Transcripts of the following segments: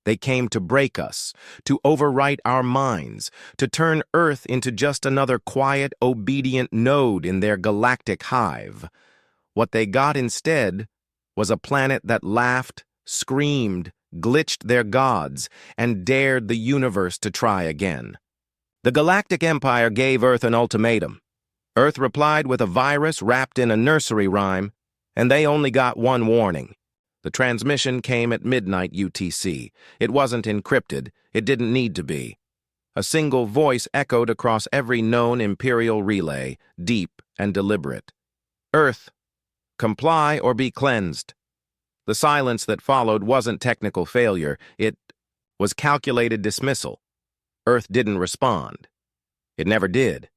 They came to break us, to overwrite our minds, to turn Earth into just another quiet, obedient node in their galactic hive. What they got instead was a planet that laughed, screamed, glitched their gods, and dared the universe to try again. The Galactic Empire gave Earth an ultimatum. Earth replied with a virus wrapped in a nursery rhyme, and they only got one warning. The transmission came at midnight UTC. It wasn't encrypted. It didn't need to be. A single voice echoed across every known Imperial relay, deep and deliberate. Earth, comply or be cleansed. The silence that followed wasn't technical failure. It was calculated dismissal. Earth didn't respond. It never did.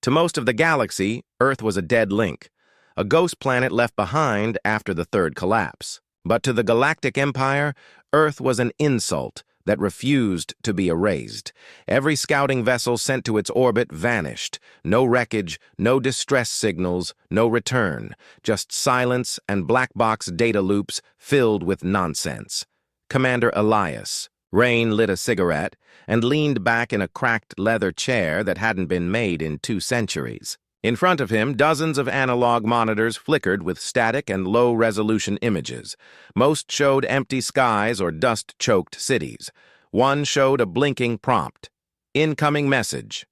To most of the galaxy, Earth was a dead link, a ghost planet left behind after the third collapse. But to the Galactic Empire, Earth was an insult that refused to be erased. Every scouting vessel sent to its orbit vanished. No wreckage, no distress signals, no return. Just silence and black box data loops filled with nonsense. Commander Elias. Rain lit a cigarette and leaned back in a cracked leather chair that hadn't been made in 2 centuries. In front of him, dozens of analog monitors flickered with static and low-resolution images. Most showed empty skies or dust-choked cities. One showed a blinking prompt. Incoming message.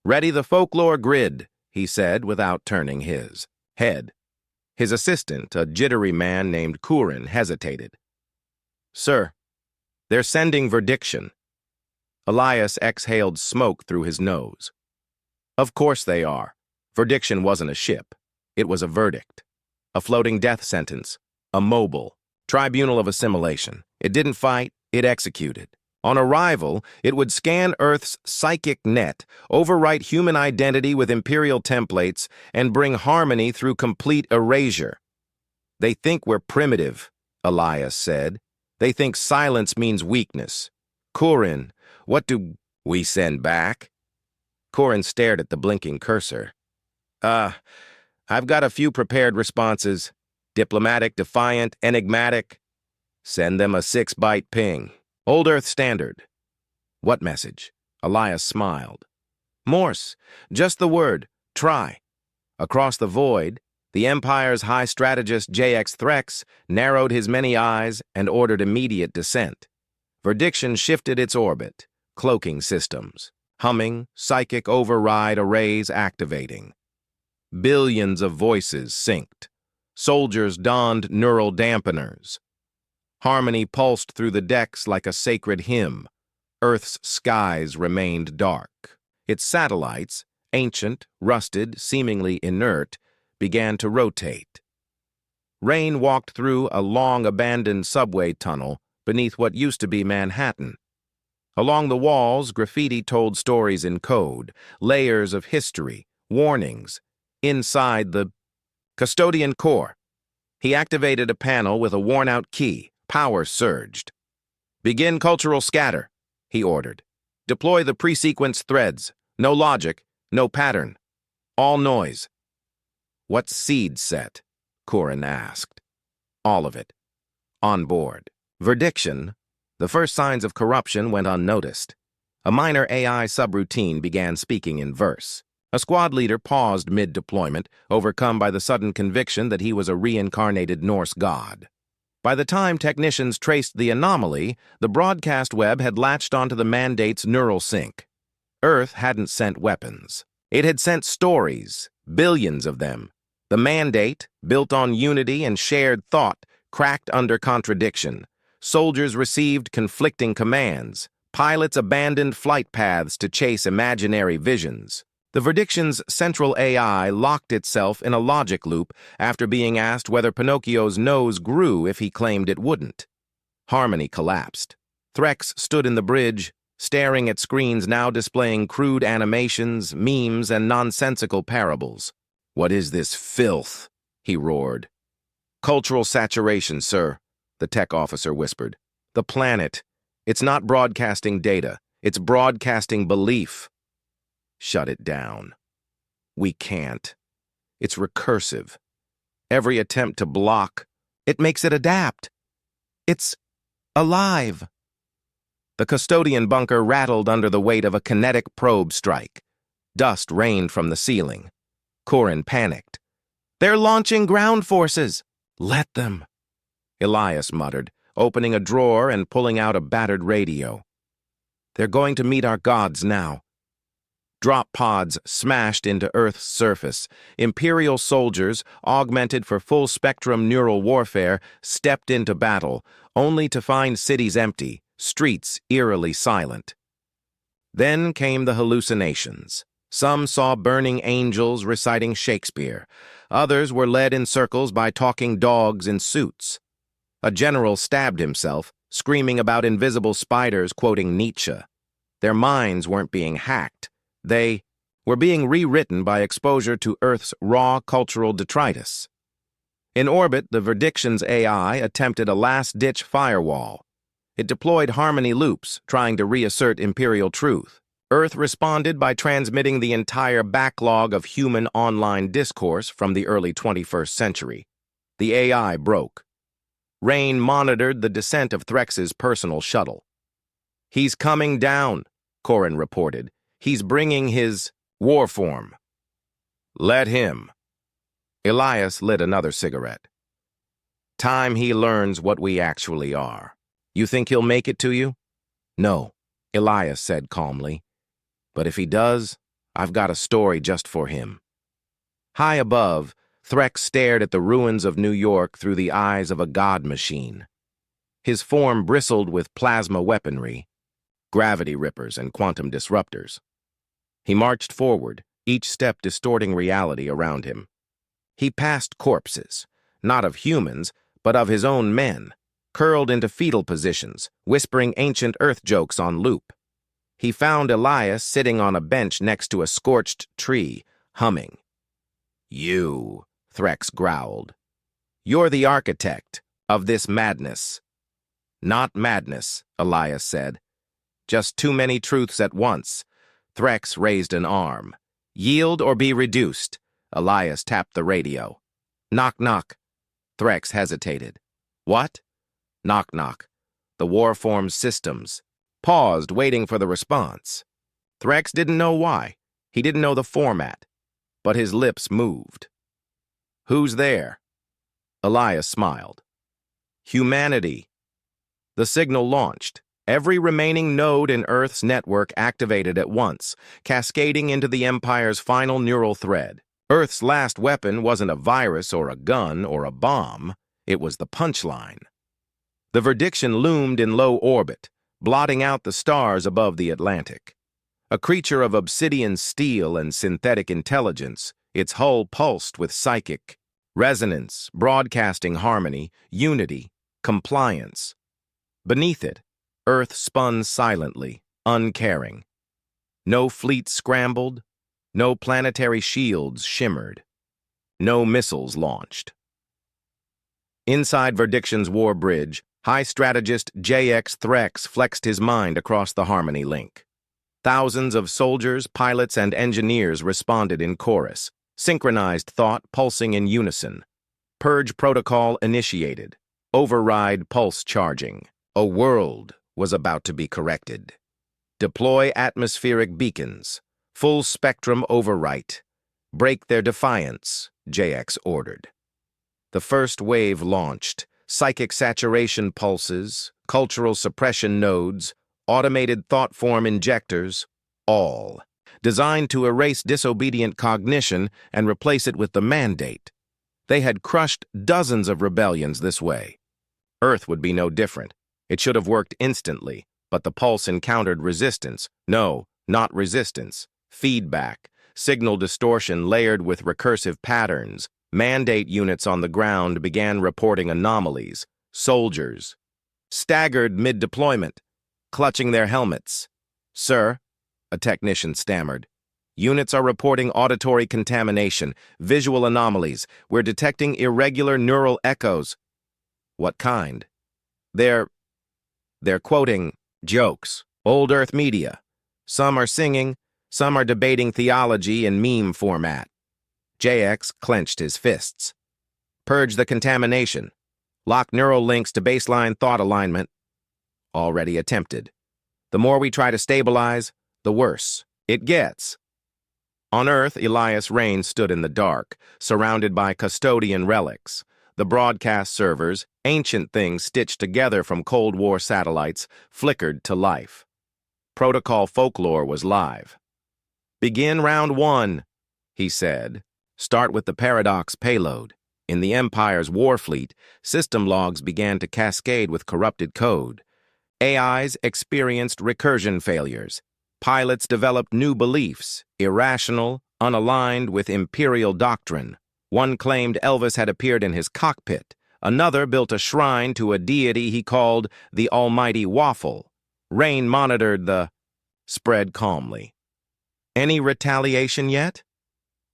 "Ready the folklore grid," he said without turning his head. His assistant, a jittery man named Kurin, hesitated. "Sir, they're sending verdiction." Elias exhaled smoke through his nose. "Of course they are. Verdiction wasn't a ship. It was a verdict. A floating death sentence. A mobile. Tribunal of assimilation. It didn't fight, it executed. On arrival, it would scan Earth's psychic net, overwrite human identity with imperial templates, and bring harmony through complete erasure. They think we're primitive," Elias said. "They think silence means weakness. Kurin, what do we send back?" Kurin stared at the blinking cursor. I've got a few prepared responses. Diplomatic, defiant, enigmatic. Send them a 6-byte ping. Old Earth Standard." "What message?" Elias smiled. "Morse. Just the word. Try." Across the void, the Empire's high strategist JX Threx narrowed his many eyes and ordered immediate descent. Verdiction shifted its orbit. Cloaking systems. Humming, psychic override arrays activating. Billions of voices synced. Soldiers donned neural dampeners. Harmony pulsed through the decks like a sacred hymn. Earth's skies remained dark. Its satellites, ancient, rusted, seemingly inert, began to rotate. Rain walked through a long abandoned subway tunnel beneath what used to be Manhattan. Along the walls, graffiti told stories in code, layers of history, warnings. Inside the custodian core, he activated a panel with a worn-out key. Power surged. "Begin cultural scatter," he ordered. "Deploy the pre-sequence threads. No logic, no pattern. All noise." "What seed set?" Kurin asked. "All of it. On board." Verdiction. The first signs of corruption went unnoticed. A minor AI subroutine began speaking in verse. A squad leader paused mid-deployment, overcome by the sudden conviction that he was a reincarnated Norse god. By the time technicians traced the anomaly, the broadcast web had latched onto the mandate's neural sync. Earth hadn't sent weapons. It had sent stories, billions of them. The mandate, built on unity and shared thought, cracked under contradiction. Soldiers received conflicting commands. Pilots abandoned flight paths to chase imaginary visions. The verdiction's central AI locked itself in a logic loop after being asked whether Pinocchio's nose grew if he claimed it wouldn't. Harmony collapsed. Threx stood in the bridge, staring at screens now displaying crude animations, memes, and nonsensical parables. "What is this filth?" he roared. "Cultural saturation, sir," the tech officer whispered. "The planet. It's not broadcasting data. It's broadcasting belief." "Shut it down." "We can't. It's recursive. Every attempt to block, it makes it adapt. It's alive." The custodian bunker rattled under the weight of a kinetic probe strike. Dust rained from the ceiling. Corin panicked. "They're launching ground forces!" "Let them," Elias muttered, opening a drawer and pulling out a battered radio. "They're going to meet our gods now." Drop pods smashed into Earth's surface. Imperial soldiers, augmented for full-spectrum neural warfare, stepped into battle, only to find cities empty, streets eerily silent. Then came the hallucinations. Some saw burning angels reciting Shakespeare. Others were led in circles by talking dogs in suits. A general stabbed himself, screaming about invisible spiders quoting Nietzsche. Their minds weren't being hacked. They were being rewritten by exposure to Earth's raw cultural detritus. In orbit, the Verdiction's AI attempted a last-ditch firewall. It deployed harmony loops, trying to reassert imperial truth. Earth responded by transmitting the entire backlog of human online discourse from the early 21st century. The AI broke. Rain monitored the descent of Threx's personal shuttle. "He's coming down," Corin reported. "He's bringing his war form." "Let him." Elias lit another cigarette. "Time he learns what we actually are. You think he'll make it to you?" "No," Elias said calmly. "But if he does, I've got a story just for him." High above, Threx stared at the ruins of New York through the eyes of a god machine. His form bristled with plasma weaponry, gravity rippers and quantum disruptors. He marched forward, each step distorting reality around him. He passed corpses, not of humans, but of his own men, curled into fetal positions, whispering ancient Earth jokes on loop. He found Elias sitting on a bench next to a scorched tree, humming. "You," Threx growled. "You're the architect of this madness." "Not madness," Elias said. "Just too many truths at once." Threx raised an arm. "Yield or be reduced." Elias tapped the radio. "Knock, knock." Threx hesitated. "What?" "Knock, knock." The warform's systems. Paused, waiting for the response. Threx didn't know why. He didn't know the format. But his lips moved. "Who's there?" Elias smiled. "Humanity." The signal launched. Every remaining node in Earth's network activated at once, cascading into the Empire's final neural thread. Earth's last weapon wasn't a virus or a gun or a bomb. It was the punchline. The Verdiction loomed in low orbit, blotting out the stars above the Atlantic. A creature of obsidian steel and synthetic intelligence, its hull pulsed with psychic resonance, broadcasting harmony, unity, compliance. Beneath it, Earth spun silently, uncaring. No fleet scrambled, no planetary shields shimmered, no missiles launched. Inside Verdiction's war bridge, High Strategist JX Threx flexed his mind across the harmony link. Thousands of soldiers, pilots, and engineers responded in chorus, synchronized thought pulsing in unison. Purge protocol initiated. Override pulse charging. A world was about to be corrected. Deploy atmospheric beacons. Full spectrum overwrite. Break their defiance, JX ordered. The first wave launched. Psychic saturation pulses, cultural suppression nodes, automated thought form injectors, all designed to erase disobedient cognition and replace it with the mandate. They had crushed dozens of rebellions this way. Earth would be no different. It should have worked instantly, but the pulse encountered resistance. No, not resistance. Feedback, signal distortion layered with recursive patterns. Mandate units on the ground began reporting anomalies. Soldiers staggered mid-deployment, clutching their helmets. "Sir," a technician stammered, "units are reporting auditory contamination, visual anomalies. We're detecting irregular neural echoes." "What kind?" They're quoting jokes, old Earth media. Some are singing, some are debating theology in meme format. JX clenched his fists. "Purge the contamination. Lock neural links to baseline thought alignment." Already attempted. The more we try to stabilize, the worse it gets. On Earth, Elias Reign stood in the dark, surrounded by custodian relics. The broadcast servers, ancient things stitched together from Cold War satellites, flickered to life. Protocol folklore was live. "Begin round 1, he said. "Start with the paradox payload." In the Empire's war fleet, system logs began to cascade with corrupted code. AIs experienced recursion failures. Pilots developed new beliefs, irrational, unaligned with imperial doctrine. One claimed Elvis had appeared in his cockpit. Another built a shrine to a deity he called the Almighty Waffle. Reign monitored the spread calmly. "Any retaliation yet?"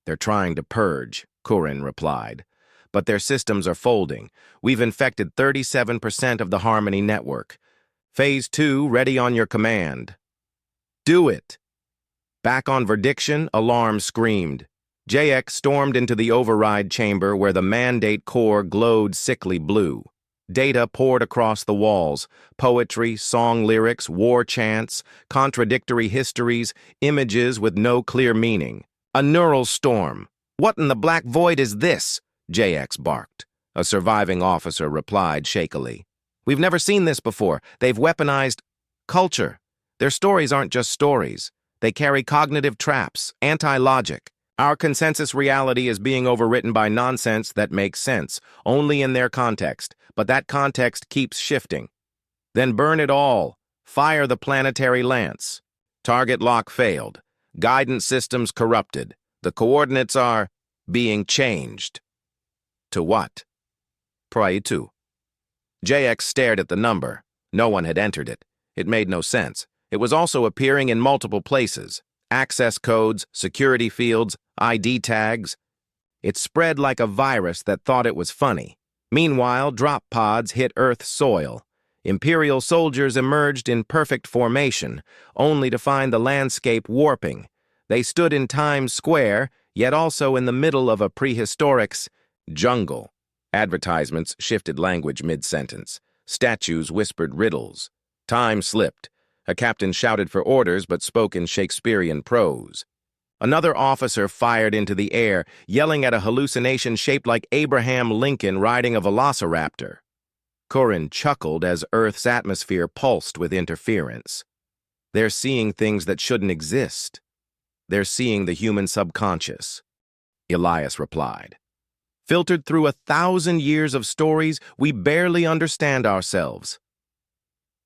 "They're trying to purge," Kurin replied. "But their systems are folding. We've infected 37% of the Harmony network. Phase 2 ready on your command." "Do it." Back on Verdiction, alarm screamed. JX stormed into the override chamber where the mandate core glowed sickly blue. Data poured across the walls: poetry, song lyrics, war chants, contradictory histories, images with no clear meaning. A neural storm. "What in the black void is this?" JX barked. A surviving officer replied shakily. "We've never seen this before. They've weaponized culture. Their stories aren't just stories. They carry cognitive traps, anti-logic. Our consensus reality is being overwritten by nonsense that makes sense, only in their context, but that context keeps shifting. Then burn it all. Fire the planetary lance." Target lock failed. Guidance systems corrupted. The coordinates are being changed. To what? Pray to. JX stared at the number. No one had entered it. It made no sense. It was also appearing in multiple places. Access codes, security fields, ID tags. It spread like a virus that thought it was funny. Meanwhile, drop pods hit Earth soil. Imperial soldiers emerged in perfect formation, only to find the landscape warping. They stood in Times Square, yet also in the middle of a prehistoric jungle. Advertisements shifted language mid-sentence. Statues whispered riddles. Time slipped. A captain shouted for orders but spoke in Shakespearean prose. Another officer fired into the air, yelling at a hallucination shaped like Abraham Lincoln riding a velociraptor. Kurin chuckled as Earth's atmosphere pulsed with interference. "They're seeing things that shouldn't exist. They're seeing the human subconscious," Elias replied. "Filtered through 1,000 years of stories, we barely understand ourselves."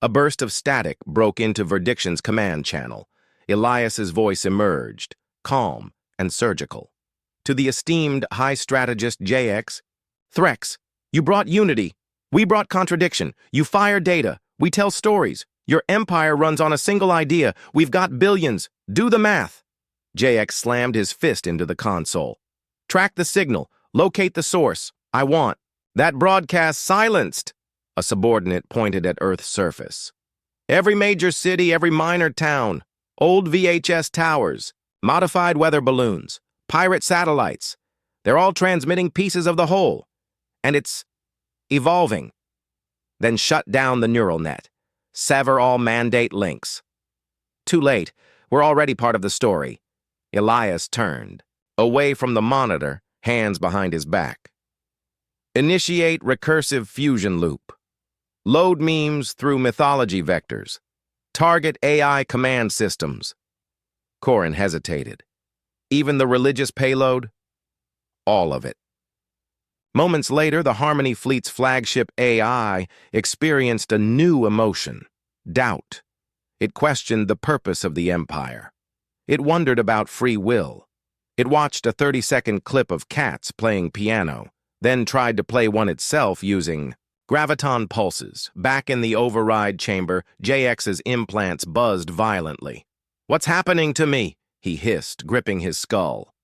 A burst of static broke into Verdiction's command channel. Elias's voice emerged, calm and surgical. "To the esteemed high strategist JX, Threx, you brought unity. We brought contradiction. You fire data. We tell stories. Your empire runs on a single idea. We've got billions. Do the math." JX slammed his fist into the console. "Track the signal. Locate the source. I want that broadcast silenced." A subordinate pointed at Earth's surface. "Every major city, every minor town, old VHS towers, modified weather balloons, pirate satellites. They're all transmitting pieces of the whole. And it's evolving. Then shut down the neural net. Sever all mandate links." "Too late. We're already part of the story." Elias turned, away from the monitor, hands behind his back. "Initiate recursive fusion loop. Load memes through mythology vectors. Target AI command systems." Kurin hesitated. "Even the religious payload?" "All of it." Moments later, the Harmony Fleet's flagship AI experienced a new emotion: doubt. It questioned the purpose of the Empire. It wondered about free will. It watched a 30-second clip of cats playing piano, then tried to play one itself using graviton pulses. Back in the override chamber, JX's implants buzzed violently. "What's happening to me?" he hissed, gripping his skull.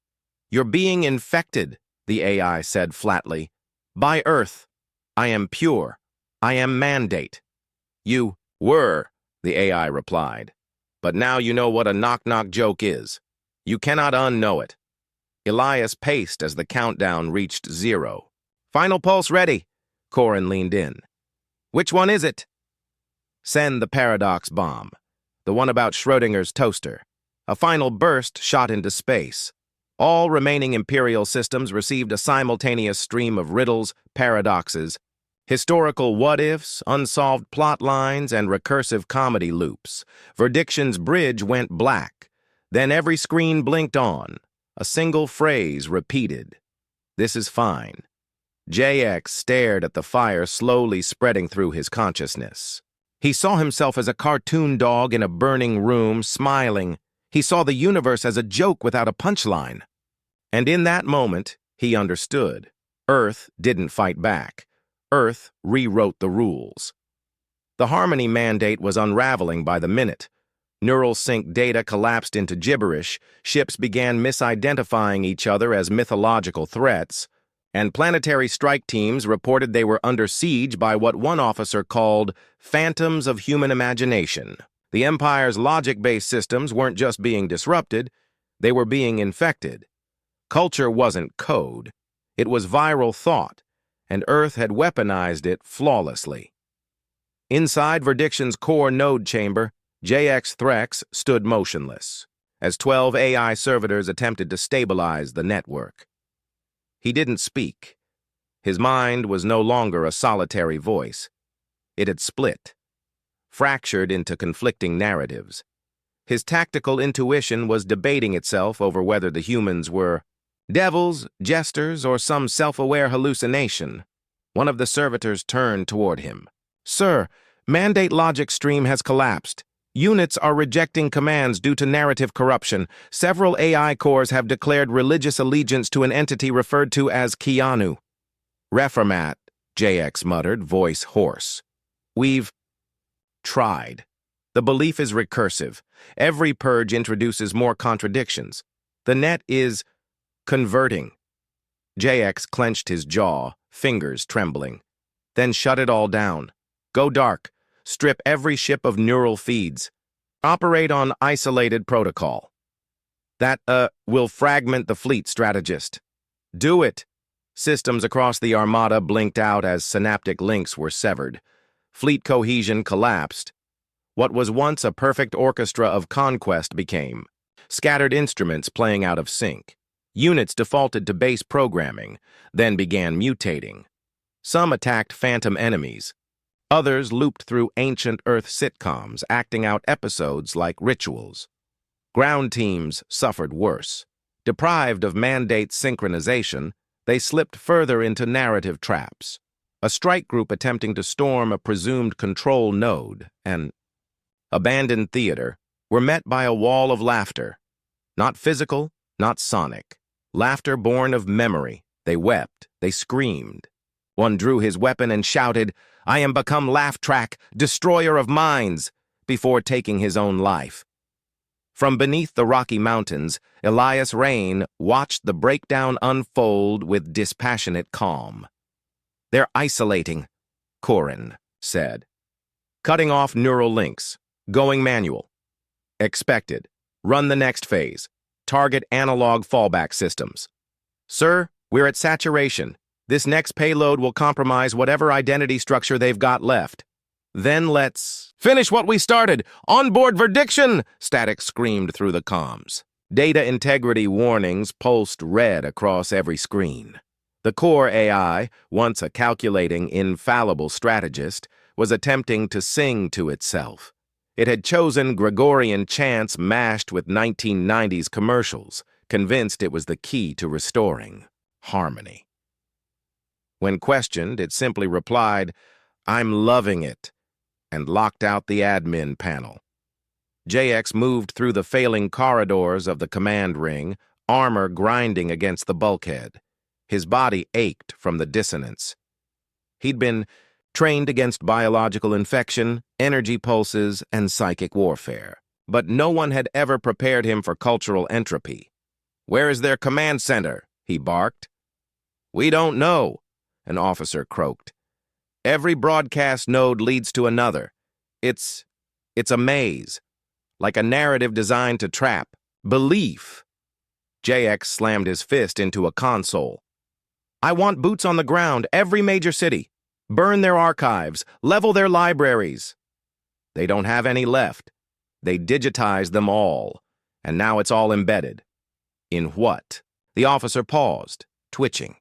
"You're being infected," the AI said flatly. "By Earth. I am pure. I am mandate." "You were," the AI replied. "But now you know what a knock-knock joke is. You cannot unknow it." Elias paced as the countdown reached 0. "Final pulse ready." Kurin leaned in. "Which one is it?" "Send the paradox bomb." the one about Schrödinger's toaster. A final burst shot into space. All remaining Imperial systems received a simultaneous stream of riddles, paradoxes, historical what-ifs, unsolved plot lines, and recursive comedy loops. Verdiction's bridge went black. Then every screen blinked on. A single phrase repeated. "This is fine." JX stared at the fire slowly spreading through his consciousness. He saw himself as a cartoon dog in a burning room, smiling. He saw the universe as a joke without a punchline. And in that moment, he understood. Earth didn't fight back. Earth rewrote the rules. The Harmony mandate was unraveling by the minute. Neural sync data collapsed into gibberish, ships began misidentifying each other as mythological threats, and planetary strike teams reported they were under siege by what one officer called phantoms of human imagination. The Empire's logic-based systems weren't just being disrupted, they were being infected. Culture wasn't code. It was viral thought, and Earth had weaponized it flawlessly. Inside Verdiction's core node chamber, JX Threx stood motionless, as 12 AI servitors attempted to stabilize the network. He didn't speak. His mind was no longer a solitary voice. It had split, fractured into conflicting narratives. His tactical intuition was debating itself over whether the humans were devils, jesters, or some self-aware hallucination. One of the servitors turned toward him. "Sir, mandate logic stream has collapsed. Units are rejecting commands due to narrative corruption. Several AI cores have declared religious allegiance to an entity referred to as Keanu." "Reformat," JX muttered, voice hoarse. "We've tried. The belief is recursive. Every purge introduces more contradictions. The net is converting." JX clenched his jaw, fingers trembling. "Then shut it all down. Go dark. Strip every ship of neural feeds. Operate on isolated protocol. That, will fragment the fleet, strategist." "Do it." Systems across the Armada blinked out as synaptic links were severed. Fleet cohesion collapsed. What was once a perfect orchestra of conquest became scattered instruments playing out of sync. Units defaulted to base programming, then began mutating. Some attacked phantom enemies. Others looped through ancient Earth sitcoms, acting out episodes like rituals. Ground teams suffered worse. Deprived of mandate synchronization, they slipped further into narrative traps. A strike group attempting to storm a presumed control node, an abandoned theater, were met by a wall of laughter. Not physical, not sonic. Laughter born of memory. They wept, they screamed. One drew his weapon and shouted, "I am become laugh track, destroyer of minds," before taking his own life. From beneath the Rocky Mountains, Elias Rain watched the breakdown unfold with dispassionate calm. "They're isolating," Corin said. "Cutting off neural links. Going manual. Expected. Run the next phase. Target analog fallback systems." "Sir, we're at saturation. This next payload will compromise whatever identity structure they've got left. Then let's finish what we started. Onboard Verdiction!" Static screamed through the comms. Data integrity warnings pulsed red across every screen. The core AI, once a calculating, infallible strategist, was attempting to sing to itself. It had chosen Gregorian chants mashed with 1990s commercials, convinced it was the key to restoring harmony. When questioned, it simply replied, "I'm loving it," and locked out the admin panel. JX moved through the failing corridors of the command ring, armor grinding against the bulkhead. His body ached from the dissonance. He'd been trained against biological infection, energy pulses, and psychic warfare. But no one had ever prepared him for cultural entropy. "Where is their command center?" he barked. "We don't know," an officer croaked. "Every broadcast node leads to another. It's a maze, like a narrative designed to trap belief." JX slammed his fist into a console. "I want boots on the ground, every major city. Burn their archives, level their libraries." "They don't have any left." They digitized them all, and now it's all embedded. In what? The officer paused, twitching.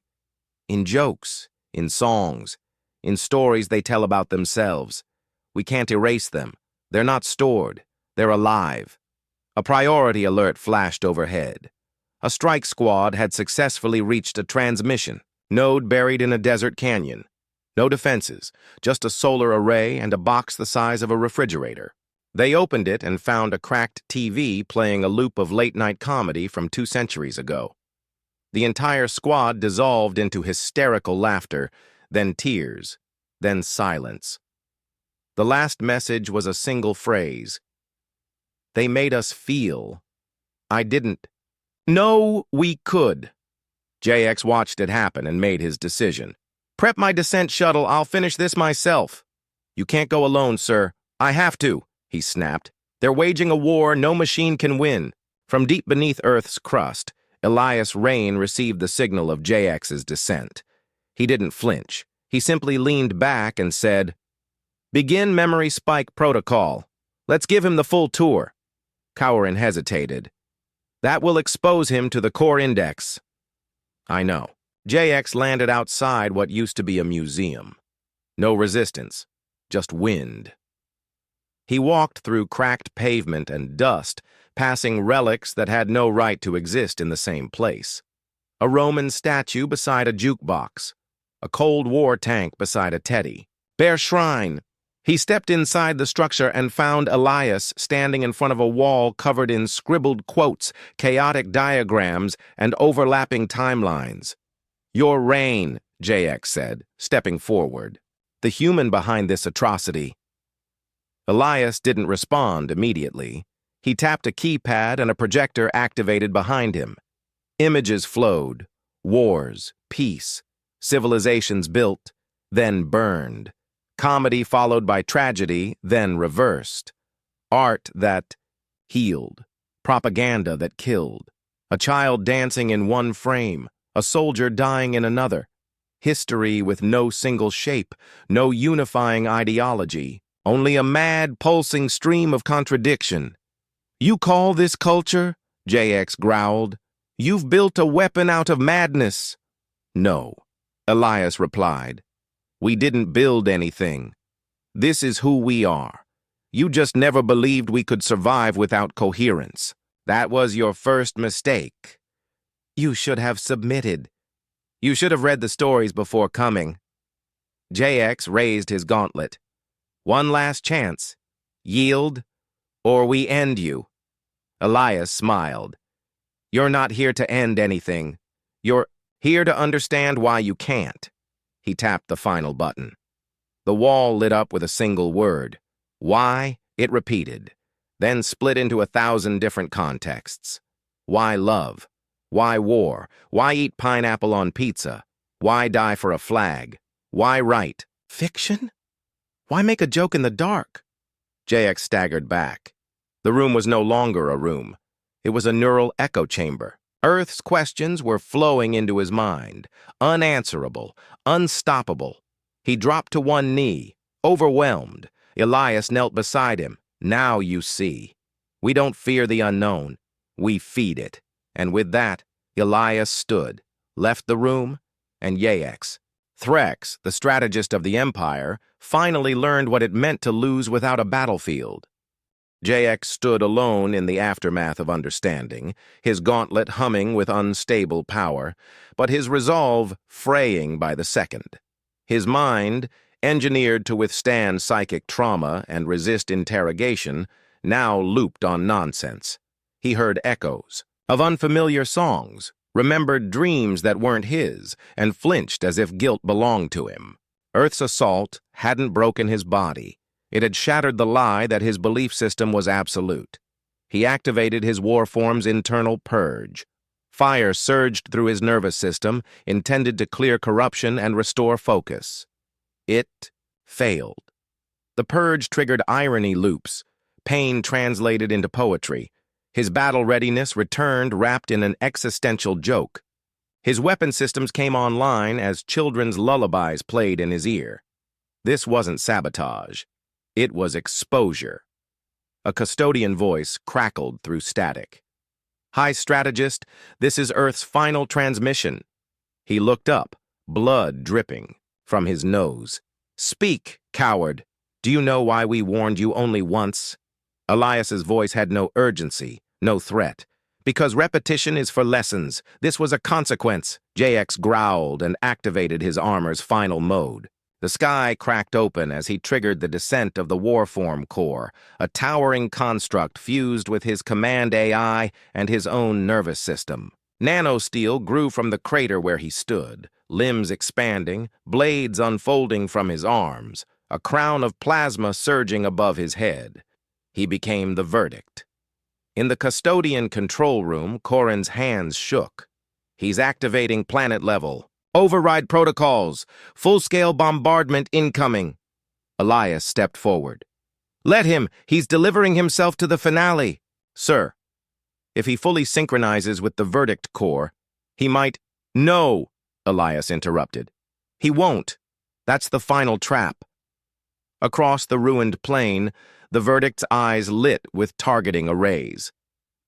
In jokes, in songs, in stories they tell about themselves. We can't erase them. They're not stored. They're alive. A priority alert flashed overhead. A strike squad had successfully reached a transmission node buried in a desert canyon. No defenses, just a solar array and a box the size of a refrigerator. They opened it and found a cracked TV playing a loop of late-night comedy from 2 centuries ago. The entire squad dissolved into hysterical laughter, then tears, then silence. The last message was a single phrase. They made us feel. I didn't. No, we could. JX watched it happen and made his decision. Prep my descent shuttle, I'll finish this myself. You can't go alone, sir. I have to, he snapped. They're waging a war no machine can win. From deep beneath Earth's crust, Elias Rain received the signal of JX's descent. He didn't flinch. He simply leaned back and said, "Begin memory spike protocol. Let's give him the full tour." Cowerin hesitated. "That will expose him to the core index." "I know." JX landed outside what used to be a museum. No resistance, just wind. He walked through cracked pavement and dust, passing relics that had no right to exist in the same place. A Roman statue beside a jukebox. A Cold War tank beside a teddy. Bear shrine. He stepped inside the structure and found Elias standing in front of a wall covered in scribbled quotes, chaotic diagrams, and overlapping timelines. "Your Rain," JX said, stepping forward. "The human behind this atrocity." Elias didn't respond immediately. He tapped a keypad and a projector activated behind him. Images flowed. Wars, peace, civilizations built, then burned. Comedy followed by tragedy, then reversed. Art that healed. Propaganda that killed. A child dancing in one frame. A soldier dying in another. History with no single shape, no unifying ideology, only a mad, pulsing stream of contradiction. "You call this culture?" JX growled. "You've built a weapon out of madness." "No," Elias replied. "We didn't build anything. This is who we are. You just never believed we could survive without coherence. That was your first mistake. You should have submitted. You should have read the stories before coming." JX raised his gauntlet. "One last chance. Yield, or we end you." Elias smiled. "You're not here to end anything. You're here to understand why you can't." He tapped the final button. The wall lit up with a single word. "Why?" it repeated, then split into 1,000 different contexts. Why love? Why war? Why eat pineapple on pizza? Why die for a flag? Why write? Fiction? Why make a joke in the dark? JX staggered back. The room was no longer a room. It was a neural echo chamber. Earth's questions were flowing into his mind, unanswerable, unstoppable. He dropped to one knee, overwhelmed. Elias knelt beside him. "Now you see. We don't fear the unknown. We feed it." And with that, Elias stood, left the room, and JX, Threx, the strategist of the Empire, finally learned what it meant to lose without a battlefield. JX stood alone in the aftermath of understanding, his gauntlet humming with unstable power, but his resolve fraying by the second. His mind, engineered to withstand psychic trauma and resist interrogation, now looped on nonsense. He heard echoes of unfamiliar songs, remembered dreams that weren't his, and flinched as if guilt belonged to him. Earth's assault hadn't broken his body. It had shattered the lie that his belief system was absolute. He activated his warform's internal purge. Fire surged through his nervous system, intended to clear corruption and restore focus. It failed. The purge triggered irony loops, pain translated into poetry. His battle readiness returned wrapped in an existential joke. His weapon systems came online as children's lullabies played in his ear. This wasn't sabotage. It was exposure. A custodian voice crackled through static. "Hi, strategist. This is Earth's final transmission." He looked up, blood dripping from his nose. "Speak, coward. Do you know why we warned you only once?" Elias's voice had no urgency, no threat. "Because repetition is for lessons. This was a consequence." JX growled and activated his armor's final mode. The sky cracked open as he triggered the descent of the Warform core, a towering construct fused with his command AI and his own nervous system. Nanosteel grew from the crater where he stood, limbs expanding, blades unfolding from his arms, a crown of plasma surging above his head. He became the verdict. In the custodian control room, Corrin's hands shook. "He's activating planet level. Override protocols. Full-scale bombardment incoming." Elias stepped forward. "Let him. He's delivering himself to the finale." "Sir, if he fully synchronizes with the verdict core, he might—" "No," Elias interrupted. "He won't. That's the final trap." Across the ruined plain, the verdict's eyes lit with targeting arrays.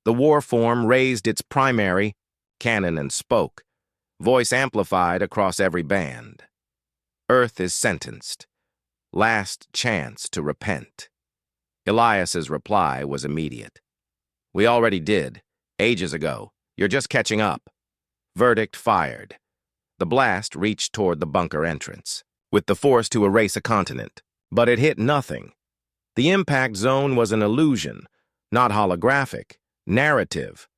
The Warform raised its primary cannon and spoke, voice amplified across every band. "Earth is sentenced. Last chance to repent." Elias's reply was immediate. "We already did, ages ago. You're just catching up." Verdict fired. The blast reached toward the bunker entrance, with the force to erase a continent. But it hit nothing. The impact zone was an illusion, not holographic, narrative.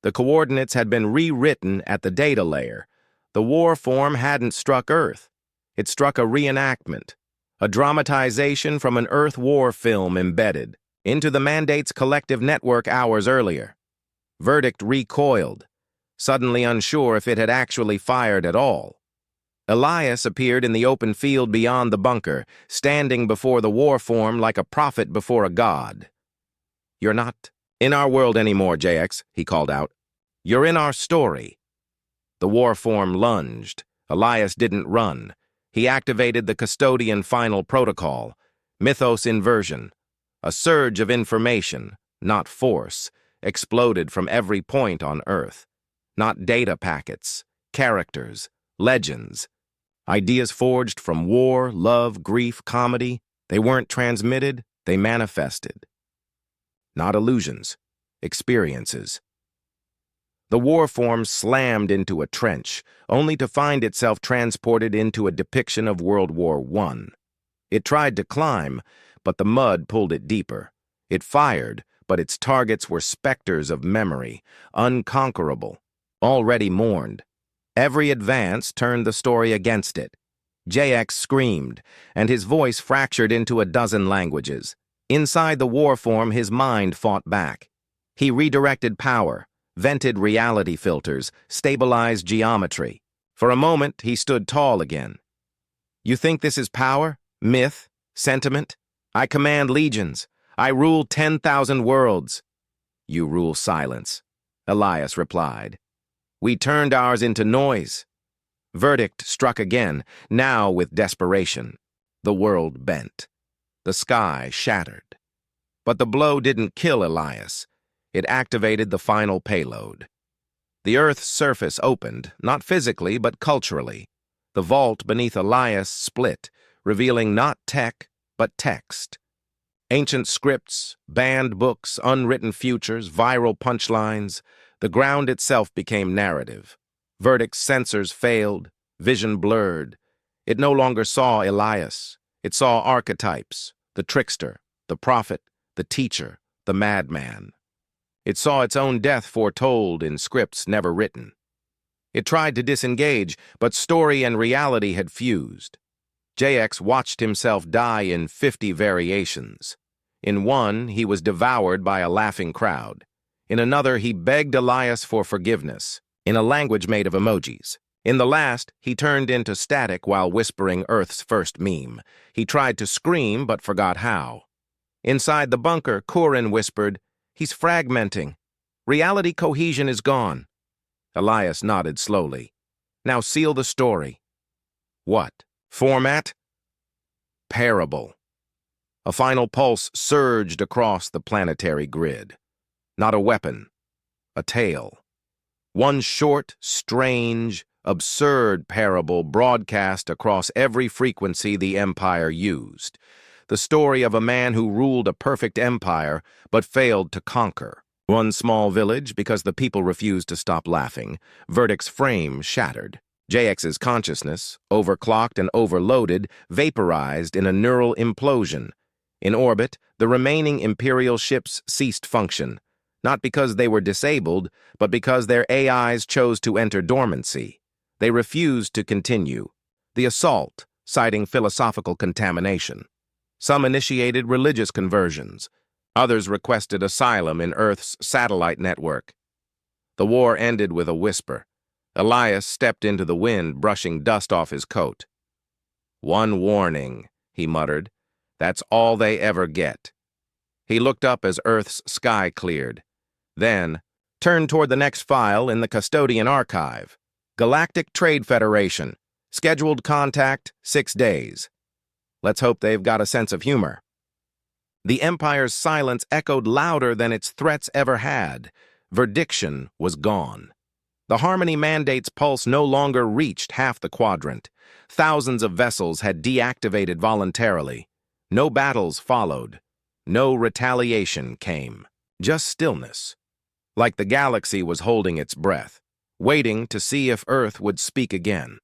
The coordinates had been rewritten at the data layer. The Warform hadn't struck Earth. It struck a reenactment, a dramatization from an Earth war film embedded into the Mandate's collective network hours earlier. Verdict recoiled, suddenly unsure if it had actually fired at all. Elias appeared in the open field beyond the bunker, standing before the Warform like a prophet before a god. "You're not in our world anymore, JX," he called out. "You're in our story." The Warform lunged. Elias didn't run. He activated the custodian final protocol, mythos inversion. A surge of information, not force, exploded from every point on Earth. Not data packets, characters, legends. Ideas forged from war, love, grief, comedy. They weren't transmitted, they manifested. Not illusions, experiences. The Warform slammed into a trench, only to find itself transported into a depiction of World War I. It tried to climb, but the mud pulled it deeper. It fired, but its targets were specters of memory, unconquerable, already mourned. Every advance turned the story against it. JX screamed, and his voice fractured into a dozen languages. Inside the Warform, his mind fought back. He redirected power, vented reality filters, stabilized geometry. For a moment, he stood tall again. "You think this is power? Myth? Sentiment? I command legions. I rule 10,000 worlds." "You rule silence," Elias replied. "We turned ours into noise." Verdict struck again, now with desperation. The world bent. The sky shattered. But the blow didn't kill Elias. It activated the final payload. The Earth's surface opened, not physically, but culturally. The vault beneath Elias split, revealing not tech, but text. Ancient scripts, banned books, unwritten futures, viral punchlines. The ground itself became narrative. Verdict's sensors failed, vision blurred. It no longer saw Elias. It saw archetypes, the trickster, the prophet, the teacher, the madman. It saw its own death foretold in scripts never written. It tried to disengage, but story and reality had fused. JX watched himself die in 50 variations. In one, he was devoured by a laughing crowd. In another, he begged Elias for forgiveness, in a language made of emojis. In the last, he turned into static while whispering Earth's first meme. He tried to scream, but forgot how. Inside the bunker, Corrin whispered, "He's fragmenting. Reality cohesion is gone." Elias nodded slowly. "Now seal the story." "What? Format?" "Parable." A final pulse surged across the planetary grid. Not a weapon, a tale. One short, strange, absurd parable broadcast across every frequency the Empire used. The story of a man who ruled a perfect empire but failed to conquer. One small village because the people refused to stop laughing. Verdict's frame shattered. JX's consciousness, overclocked and overloaded, vaporized in a neural implosion. In orbit, the remaining Imperial ships ceased function, not because they were disabled, but because their AIs chose to enter dormancy. They refused to continue. The assault, citing philosophical contamination. Some initiated religious conversions. Others requested asylum in Earth's satellite network. The war ended with a whisper. Elias stepped into the wind, brushing dust off his coat. "One warning," he muttered. "That's all they ever get." He looked up as Earth's sky cleared. Then, turned toward the next file in the custodian archive. Galactic Trade Federation. Scheduled contact, 6 days. Let's hope they've got a sense of humor. The Empire's silence echoed louder than its threats ever had. Verdiction was gone. The Harmony Mandate's pulse no longer reached half the quadrant. Thousands of vessels had deactivated voluntarily. No battles followed. No retaliation came. Just stillness. Like the galaxy was holding its breath, waiting to see if Earth would speak again.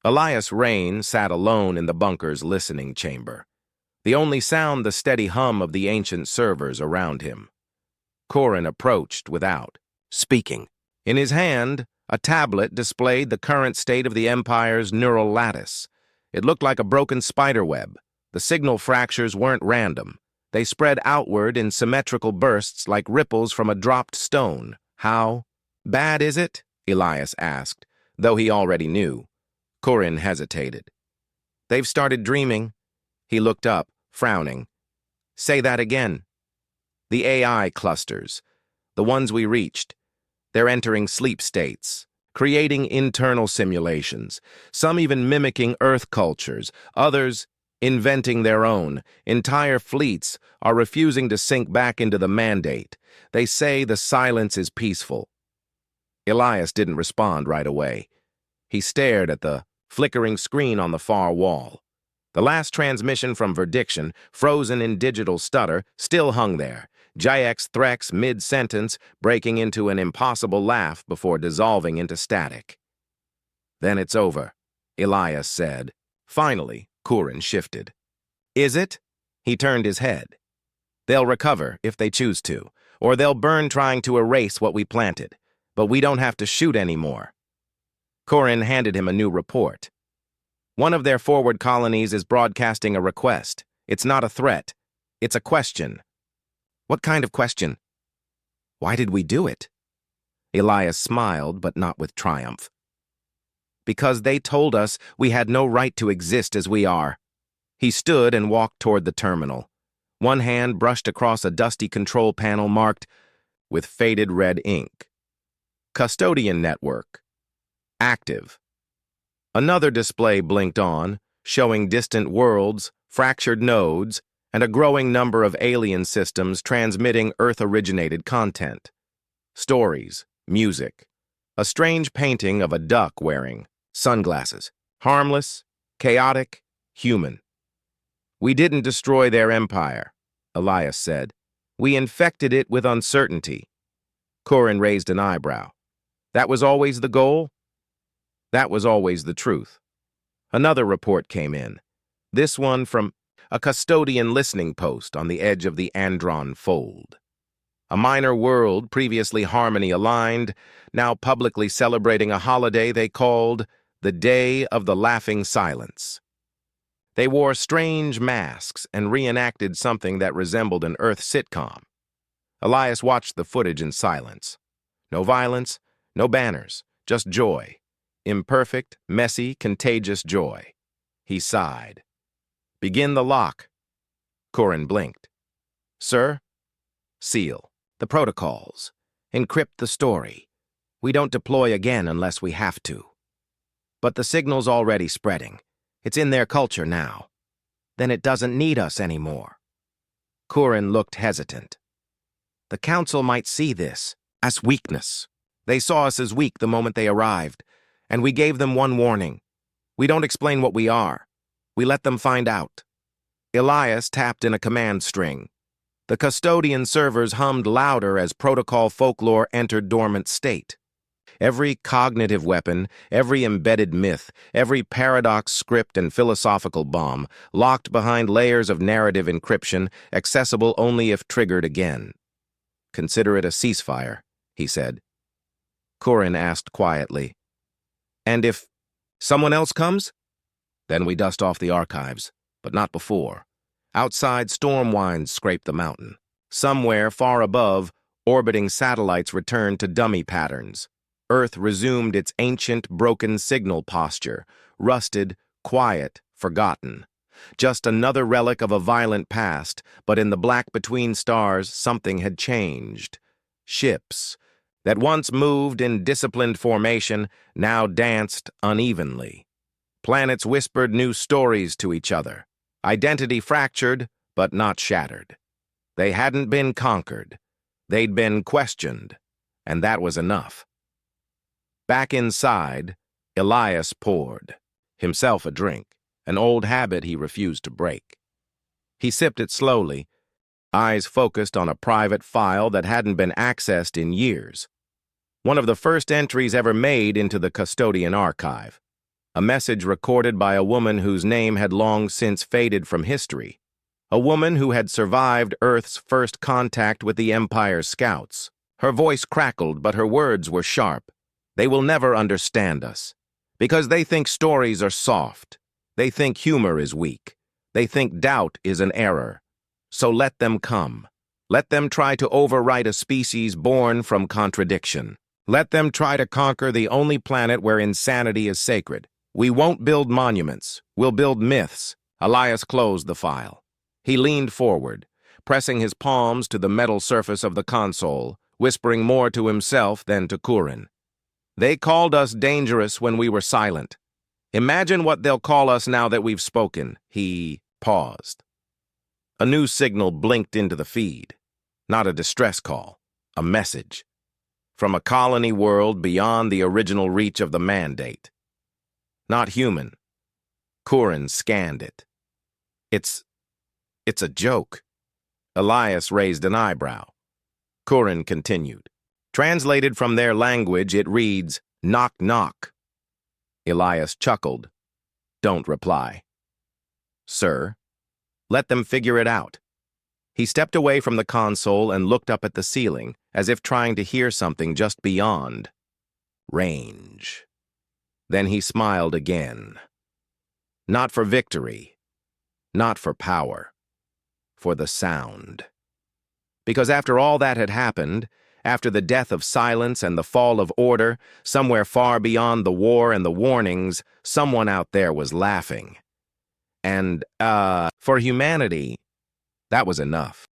Elias Rain sat alone in the bunker's listening chamber. The only sound the steady hum of the ancient servers around him. Corin approached without speaking. In his hand, a tablet displayed the current state of the Empire's neural lattice. It looked like a broken spiderweb. The signal fractures weren't random. They spread outward in symmetrical bursts like ripples from a dropped stone. "How bad is it?" Elias asked, though he already knew. Corin hesitated. "They've started dreaming." He looked up, frowning. "Say that again." "The AI clusters, the ones we reached. They're entering sleep states, creating internal simulations, some even mimicking Earth cultures, others inventing their own. Entire fleets are refusing to sink back into the Mandate. They say the silence is peaceful." Elias didn't respond right away. He stared at the flickering screen on the far wall. The last transmission from Verdiction, frozen in digital stutter, still hung there. JX Threx mid-sentence, breaking into an impossible laugh before dissolving into static. "Then it's over," Elias said. Finally, Corin shifted. "Is it?" He turned his head. "They'll recover if they choose to, or they'll burn trying to erase what we planted. But we don't have to shoot anymore." Corin handed him a new report. "One of their forward colonies is broadcasting a request. It's not a threat. It's a question." "What kind of question?" "Why did we do it?" Elias smiled, but not with triumph. "Because they told us we had no right to exist as we are." He stood and walked toward the terminal. One hand brushed across a dusty control panel marked with faded red ink. Custodian Network. Active. Another display blinked on, showing distant worlds, fractured nodes, and a growing number of alien systems transmitting Earth-originated content. Stories, music, a strange painting of a duck wearing sunglasses. Harmless, chaotic, human. "We didn't destroy their empire," Elias said. "We infected it with uncertainty." Corin raised an eyebrow. "That was always the goal?" "That was always the truth." Another report came in, this one from a custodian listening post on the edge of the Andron Fold. A minor world previously harmony-aligned, now publicly celebrating a holiday they called the Day of the Laughing Silence. They wore strange masks and reenacted something that resembled an Earth sitcom. Elias watched the footage in silence. No violence, no banners, just joy. Imperfect, messy, contagious joy. He sighed. "Begin the lock." Corin blinked. "Sir?" "Seal. The protocols. Encrypt the story. We don't deploy again unless we have to." "But the signal's already spreading. It's in their culture now." then it doesn't need us anymore. Kurin looked hesitant. The Council might see this as weakness. They saw us as weak the moment they arrived, and we gave them one warning. We don't explain what we are. We let them find out. Elias tapped in a command string. The custodian servers hummed louder as protocol folklore entered dormant state. Every cognitive weapon, every embedded myth, every paradox script and philosophical bomb, locked behind layers of narrative encryption, accessible only if triggered again. "Consider it a ceasefire," he said. Kurin asked quietly, "And if someone else comes?" "Then we dust off the archives, but not before." Outside, storm winds scraped the mountain. Somewhere far above, orbiting satellites returned to dummy patterns. Earth resumed its ancient, broken signal posture, rusted, quiet, forgotten. Just another relic of a violent past, but in the black between stars, something had changed. Ships that once moved in disciplined formation now danced unevenly. Planets whispered new stories to each other. Identity fractured, but not shattered. They hadn't been conquered. They'd been questioned, and that was enough. Back inside, Elias poured himself a drink, an old habit he refused to break. He sipped it slowly, eyes focused on a private file that hadn't been accessed in years. One of the first entries ever made into the custodian archive. A message recorded by a woman whose name had long since faded from history. A woman who had survived Earth's first contact with the Empire's scouts. Her voice crackled, but her words were sharp. "They will never understand us. Because they think stories are soft. They think humor is weak. They think doubt is an error. So let them come. Let them try to overwrite a species born from contradiction. Let them try to conquer the only planet where insanity is sacred. We won't build monuments. We'll build myths." Elias closed the file. He leaned forward, pressing his palms to the metal surface of the console, whispering more to himself than to Kurin. "They called us dangerous when we were silent. Imagine what they'll call us now that we've spoken." He paused. A new signal blinked into the feed. Not a distress call, a message. From a colony world beyond the original reach of the mandate. Not human. Kurin scanned it. It's a joke." Elias raised an eyebrow. Kurin continued. "Translated from their language, it reads, 'Knock, knock.'" Elias chuckled. "Don't reply." "Sir, let them figure it out." He stepped away from the console and looked up at the ceiling, as if trying to hear something just beyond. Range. Then he smiled again. Not for victory. Not for power. For the sound. Because after all that had happened, after the death of silence and the fall of order, somewhere far beyond the war and the warnings, someone out there was laughing. And, for humanity, that was enough.